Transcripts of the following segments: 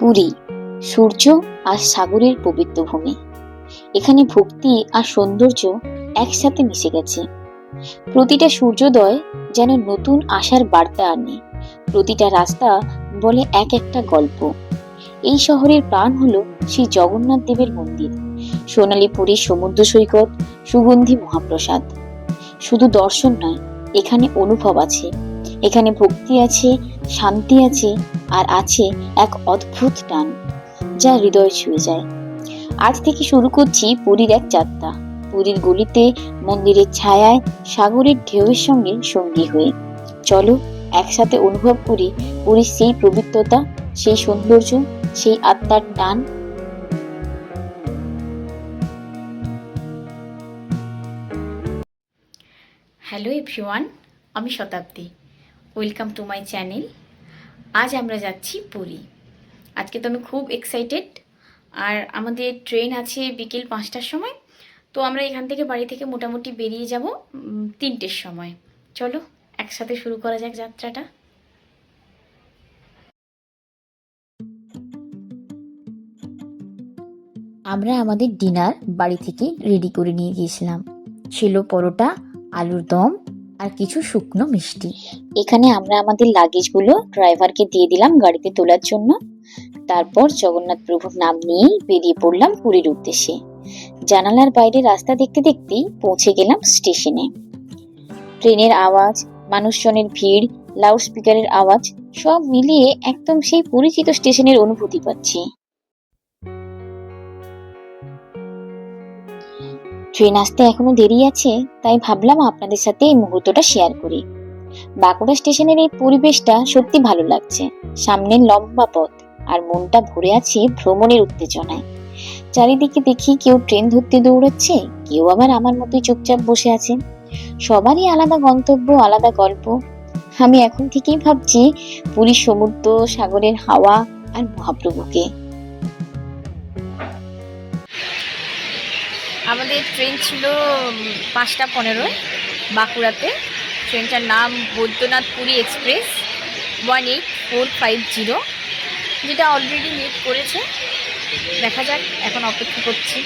পুরী, সূর্য আর সাগরের পবিত্র ভূমি। এখানে ভক্তি আর সৌন্দর্য একসাথে মিশে গেছে। প্রতিটা সূর্যোদয় যেন নতুন আশার বার্তা আনে, প্রতিটা রাস্তা বলে এক একটা গল্প। এই শহরের প্রাণ হলো শ্রী জগন্নাথ দেবের মন্দির, সোনালী পুরীর সমুদ্র সৈকত, সুগন্ধি মহাপ্রসাদ। শুধু দর্শন নয়, এখানে অনুভব আছে, এখানে ভক্তি আছে, শান্তি আছে, আর আছে এক অদ্ভুত টান যা হৃদয় ছুঁয়ে যায়। আজ থেকে শুরু করছি পুরীর এক যাত্রা, পুরীর গলিতে, মন্দিরের ছায়ায়, সাগরের ঢেউয়ের সঙ্গে সঙ্গী হয়ে। চলো একসাথে অনুভব করি পুরীর সেই পবিত্রতা, সেই সৌন্দর্য, সেই আত্মার টান। হ্যালো এভরিওয়ান, আমি শতাব্দী। Welcome to my channel. আজ আমরা যাচ্ছি পুরী। আজকে তো আমি খুব এক্সাইটেড। আর আমাদের ট্রেন আছে বিকেল 5টার সময়। তো আমরা এখান থেকে বাড়ি থেকে মোটামুটি বেরিয়ে যাব 3টের সময়। চলো একসাথে শুরু করা যাক যাত্রাটা। আমরা আমাদের ডিনার বাড়ি থেকে রেডি করে নিয়ে গিয়েছিলাম। ছিল পরোটা, আলুর দম আর কিছু শুকনো মিষ্টি। এখানে আমরা আমাদের লাগেজগুলো ড্রাইভারকে দিয়ে দিলাম গাড়িতে তোলার জন্য। তারপর জগন্নাথ প্রভুর নাম নিয়েই বেরিয়ে পড়লাম পুরীর উদ্দেশ্যে। জানালার বাইরে রাস্তা দেখতে দেখতেই পৌঁছে গেলাম স্টেশনে। ট্রেনের আওয়াজ, মানুষজনের ভিড়, লাউড স্পিকারের আওয়াজ সব মিলিয়ে একদম সেই পরিচিত স্টেশনের অনুভূতি পাচ্ছি। ট্রেন আসতে এখনো দেরি আছে, তাই ভাবলাম আপনাদের সাথে এই মুহূর্তটা শেয়ার করি। বাঁকুড়া স্টেশনের এই পরিবেশটা সত্যি ভালো লাগছে। সামনের লম্বা পথ আর মনটা ভরে আছে ভ্রমণের উত্তেজনায়। চারিদিকে দেখি কেউ ট্রেন ধরতে দৌড়াচ্ছে, কেউ আবার আমার মতোই চুপচাপ বসে আছে। সবারই আলাদা গন্তব্য, আলাদা গল্প। আমি এখন থেকেই ভাবছি পুরীর সমুদ্র, সাগরের হাওয়া আর মহাপ্রভুকে। আমাদের ট্রেন ছিল 5টা 15 বাঁকুড়াতে। ট্রেনটার নাম বৈদ্যনাথ পুরী এক্সপ্রেস 18450, যেটা অলরেডি লেট করেছে। দেখা যাক, এখন অপেক্ষা করছি।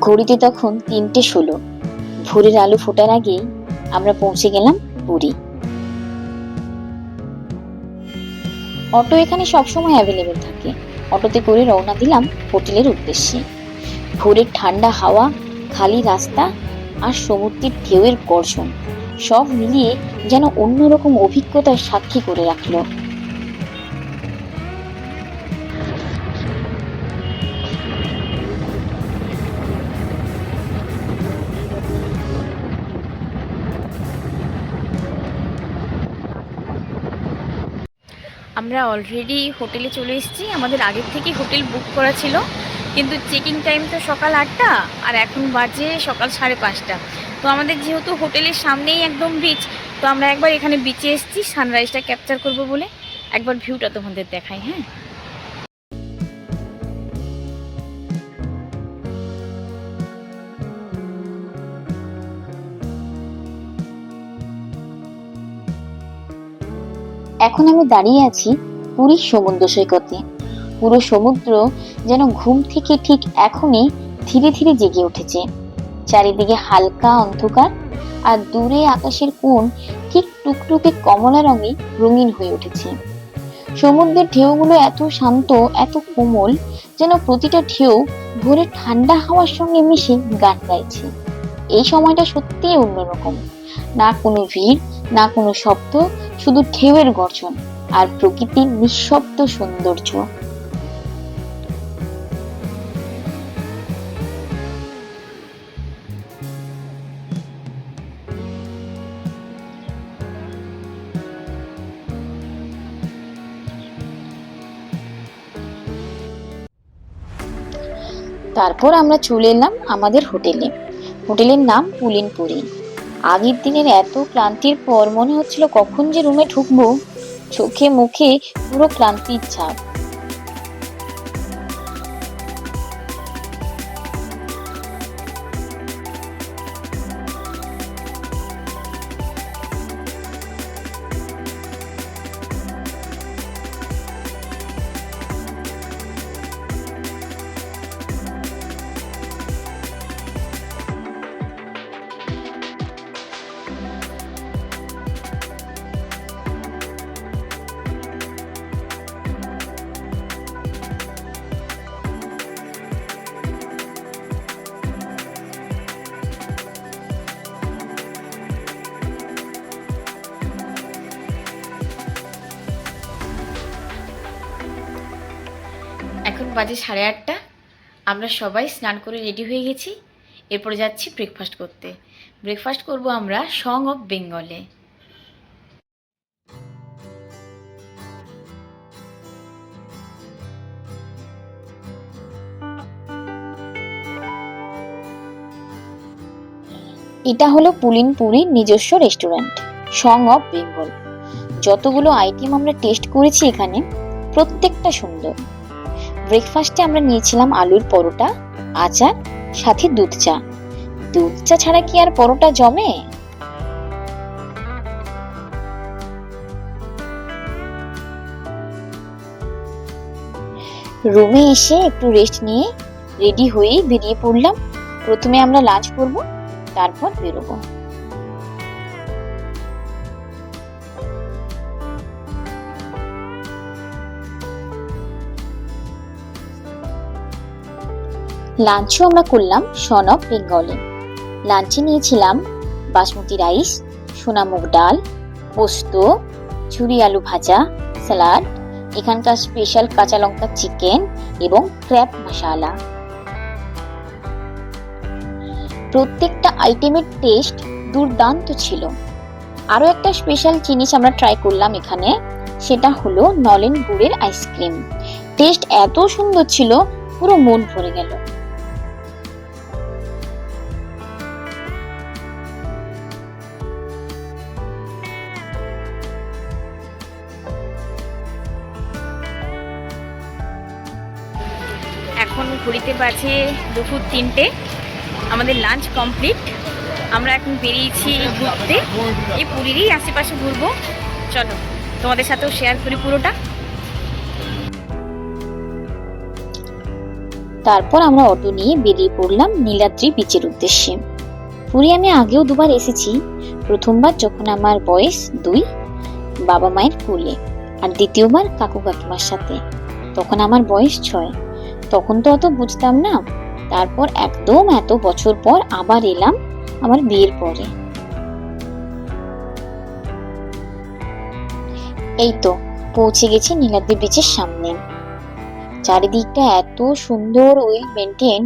ঘড়িতে তখন 3টে 16। ভোরের আলো ফোটার আগেই আমরা পৌঁছে গেলাম পুরী। অটো এখানে সবসময় অ্যাভেলেবেল থাকে। অটোতে করে রওনা দিলাম হোটেলের উদ্দেশ্যে। ভোরের ঠান্ডা হাওয়া, খালি রাস্তা আর সমুদ্রের ঢেউয়ের গর্জন সব মিলিয়ে যেন অন্যরকম অভিজ্ঞতার সাক্ষী করে রাখলো। আমরা অলরেডি হোটেলে চলে এসেছি। আমাদের আগের থেকেই হোটেল বুক করা ছিল, কিন্তু চেকিং টাইম তো সকাল 8টা, আর এখন বাজে সকাল 5:30। তো আমাদের যেহেতু হোটেলের সামনেই একদম বিচ, তো আমরা একবার এখানে বিচে এসেছি সানরাইজটা ক্যাপচার করব বলে। একবার ভিউটা তোমাদের দেখাই। হ্যাঁ, এখন আমি দাঁড়িয়ে আছি পুরীর সমুদ্র সৈকতে। পুরো সমুদ্র যেন ঘুম থেকে ঠিক এখনই ধীরে ধীরে জেগে উঠেছে। চারিদিকে হালকা অন্ধকার, আর দূরে আকাশের কোণ ঠিক টুকটুকে কমলা রঙে রঙিন হয়ে উঠেছে। সমুদ্রের ঢেউগুলো এত শান্ত, এত কোমল, যেন প্রতিটা ঢেউ ভোরের ঠান্ডা হাওয়ার সঙ্গে মিশে গান গাইছে। এই সময়টা সত্যিই অন্যরকম। না কোনো ভিড়, না কোনো শব্দ, শুধু ঢেউয়ের গর্জন আর প্রকৃতির নিঃশব্দ সৌন্দর্য। তারপর আমরা চলে এলাম আমাদের হোটেলে। হোটেলের নাম পুলিনপুরি। আগের দিনের এত ক্লান্তির পর মনে হচ্ছিল কখন যে রুমে ঢুকবো। চোখে মুখে পুরো ক্লান্তির ছাপ। এখন বাজে 8:30। আমরা সবাই স্নান করে রেডি হয়ে গেছি। এরপরে যাচ্ছি ব্রেকফাস্ট করতে। ব্রেকফাস্ট করব আমরা সং অফ বেঙ্গলে। এটা হলো পুলিনপুরির নিজস্ব রেস্টুরেন্ট, সং অফ বেঙ্গল। যতগুলো আইটেম আমরা টেস্ট করেছি এখানে, প্রত্যেকটা সুন্দর। ব্রেকফাস্টে আমরা নিয়েছিলাম আলুর পরোটা, আচার, সাথে দুধ চা। দুধ চা ছাড়া কি আর পরোটা জমে? রুমে এসে একটু রেস্ট নিয়ে রেডি হয়ে বেরিয়ে পড়লাম। প্রথমে আমরা লাঞ্চ করব, তারপর বেরোবো। লাঞ্চও আমরা করলাম সন অফ বেঙ্গলে। লাঞ্চে নিয়েছিলাম বাসমতি রাইস, সোনামুগ ডাল, পোস্ত, ঝুরি আলু ভাজা, স্যালাড, এখানকার স্পেশাল কাঁচা লঙ্কা চিকেন এবং ক্র্যাব মশালা। প্রত্যেকটা আইটেমের টেস্ট দুর্দান্ত ছিল। আরো একটা স্পেশাল জিনিস আমরা ট্রাই করলাম এখানে, সেটা হলো নলেন গুড়ের আইসক্রিম। টেস্ট এত সুন্দর ছিল, পুরো মন ভরে গেল। এখন ঘড়িতে বাজে দুপুর 3টে। আমাদের লাঞ্চ কমপ্লিট। আমরা এখন বেরিয়েছি ঘুরতে। এই পুরীরই আশেপাশে ঘুরবো। চলো তোমাদের সাথেও শেয়ার করি পুরোটা। তারপর আমরা অটো নিয়ে বেরিয়ে পড়লাম নীলাদ্রি বিচের উদ্দেশ্যে। পুরী আমি আগেও দুবার এসেছি। প্রথমবার যখন আমার বয়স 2, বাবা মায়ের কোলে, আর দ্বিতীয়বার কাকু কাকিমার সাথে, তখন আমার বয়স 6। তখন তো অত বুঝতাম না। তারপর একদম এত বছর পর আবার এলাম আমার বিয়ের পরে। এই তো পৌঁছে গেছি নীলাদ্রি বিচের সামনে। চারিদিকটা এত সুন্দর, ওয়েল মেনটেন,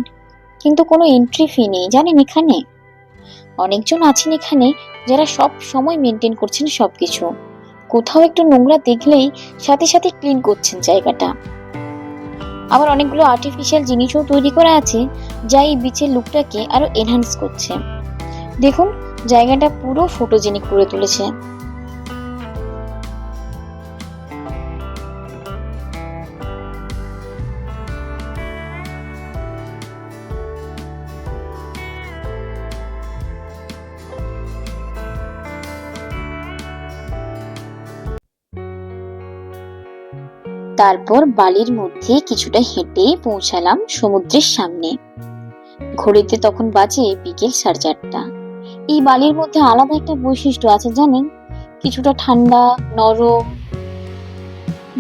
কিন্তু কোনো এন্ট্রি ফি নেই জানেন এখানে। অনেকজন আছেন এখানে যারা সব সময় মেনটেন করছেন সবকিছু। কোথাও একটু নোংরা দেখলেই সাথে সাথে ক্লিন করছেন জায়গাটা। আবার অনেকগুলো আর্টিফিশিয়াল জিনিসও তৈরি করা আছে, যা এই বিচের লুকটাকে আরো এনহান্স করছে। দেখুন, জায়গাটা পুরো ফটোজেনিক করে তুলেছে। তারপর বালির মধ্যে কিছুটা হেঁটে পৌঁছালাম সমুদ্রের সামনে। ঘড়িতে তখন বাজে বিকেল 4:30। এই বালির মধ্যে আলাদা একটা বৈশিষ্ট্য আছে জানেন, কিছুটা ঠান্ডা, নরম।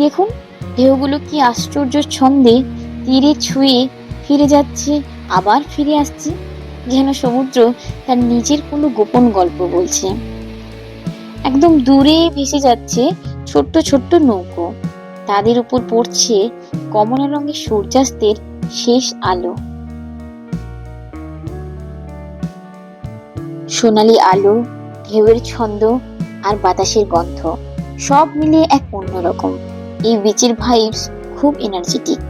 দেখুন ঢেউগুলো কি আশ্চর্য ছন্দে তীরে ছুঁয়ে ফিরে যাচ্ছে, আবার ফিরে আসছে, যেন সমুদ্র তার নিজের কোনো গোপন গল্প বলছে। একদম দূরে ভেসে যাচ্ছে ছোট্ট ছোট্ট নৌকো, তাদের উপর পড়ছে কমলা রঙের সূর্যাস্তের শেষ আলো। সোনালী আলো, ঢেউয়ের ছন্দ আর বাতাসের গন্ধ, সব মিলিয়ে এক অন্যরকম। এই বিচের ভাইবস খুব এনার্জেটিক।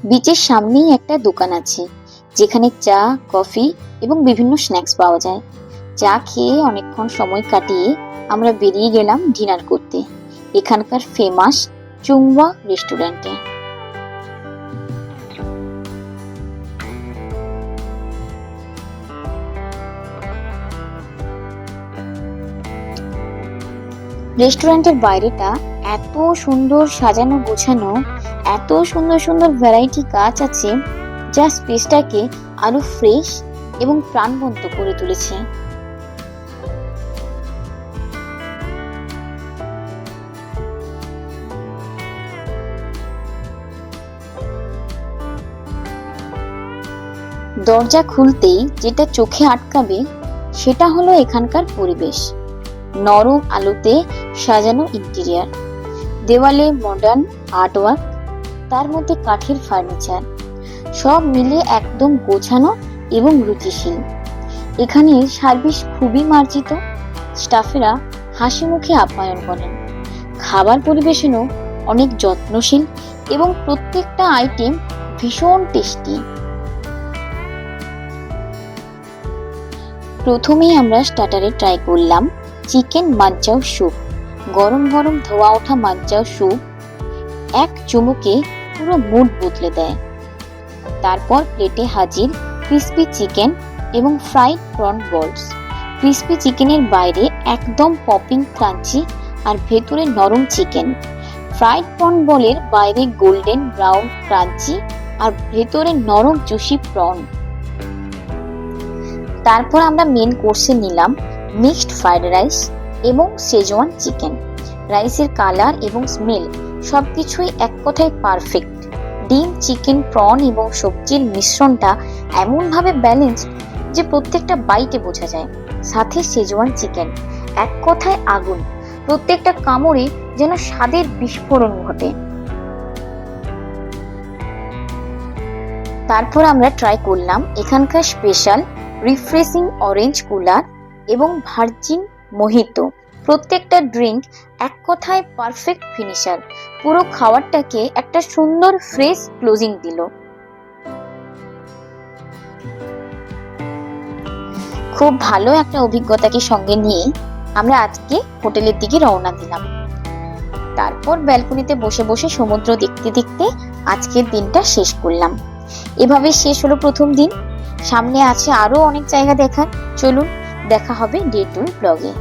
বিচের সামনেই একটা দোকান আছে যেখানে চা, কফি এবং বিভিন্ন স্ন্যাক্স পাওয়া যায়। চা খেয়ে অনেকক্ষণ সময় কাটিয়ে আমরা বেরিয়ে গেলাম ডিনার করতে এখানকার ফেমাস চুংওয়া রেস্টুরেন্টে। রেস্টুরেন্টের বাইরেটা এত সুন্দর সাজানো গোছানো, এত সুন্দর সুন্দর ভ্যারাইটি গাছ আছে যা স্পেসটাকে আরো ফ্রেশ এবং প্রাণবন্ত করে তুলেছে। দরজা খুলতেই যেটা চোখে আটকাবে সেটা হলো এখানকার পরিবেশ। নরম আলোতে সাজানো ইন্টেরিয়ার, দেওয়ালে মডার্ন আর্টওয়ার্ক, তার মধ্যে কাঠের ফার্নিচার, সব মিলে একদম গোছানো এবং রুচিশীল। এখানে সার্ভিস খুবই মার্জিত, স্টাফেরা হাসি মুখে আপ্যায়ন করেন। খাবার পরিবেশনও অনেক যত্নশীল এবং প্রত্যেকটা আইটেম ভীষণ টেস্টি। প্রথমেই আমরা স্টার্টারে ট্রাই করলাম চিকেন মাঞ্চাও স্যুপ। গরম গরম ধোয়া ওঠা মাঞ্চাও স্যুপ এক চুমুকে পুরো মুড বদলে দেয়। তারপর প্লেটে হাজির ক্রিস্পি চিকেন এবং ফ্রাইড প্রন বলস। ক্রিস্পি চিকেনের বাইরে একদম পপিং ক্রাঞ্চি আর ভেতরে নরম চিকেন। ফ্রাইড প্রন বলের বাইরে গোল্ডেন ব্রাউন ক্রাঞ্চি আর ভেতরে নরম জুসি প্রন। তারপর আমরা মেন কোর্সে নিলাম মিক্সড ফ্রাইড রাইস এবং শেজওয়ান চিকেন। রাইসের কালার এবং স্মেল সবকিছুই এক কথায় পারফেক্ট। ডিম, চিকেন, প্রন এবং সবজির মিশ্রণটা এমনভাবে ব্যালেন্স যে প্রত্যেকটা বাইটে বোঝা যায়। সাথে শেজওয়ান চিকেন, এক কথায় আগুন। প্রত্যেকটা কামড়ে যেন স্বাদের বিস্ফোরণ ঘটে। তারপর আমরা ট্রাই করলাম এখানকার স্পেশাল রিফ্রেশিং অরেঞ্জ কুলার এবং ভার্জিন মোহিতো। প্রত্যেকটা ড্রিঙ্ক এক কথায় পারফেক্ট ফিনিশার, পুরো খাবারটাকে একটা সুন্দর ফ্রেশ ক্লোজিং দিল। খুব ভালো একটা অভিজ্ঞতাকে সঙ্গে নিয়ে আমরা আজকে হোটেলের দিকে রওনা দিলাম। তারপর ব্যালকনিতে বসে বসে সমুদ্র দেখতে দেখতে আজকের দিনটা শেষ করলাম। এভাবে শেষ হলো প্রথম দিন। সামনে আছে আরো অনেক জায়গা দেখার। চলুন, দেখা হবে ডে 2 ব্লগে।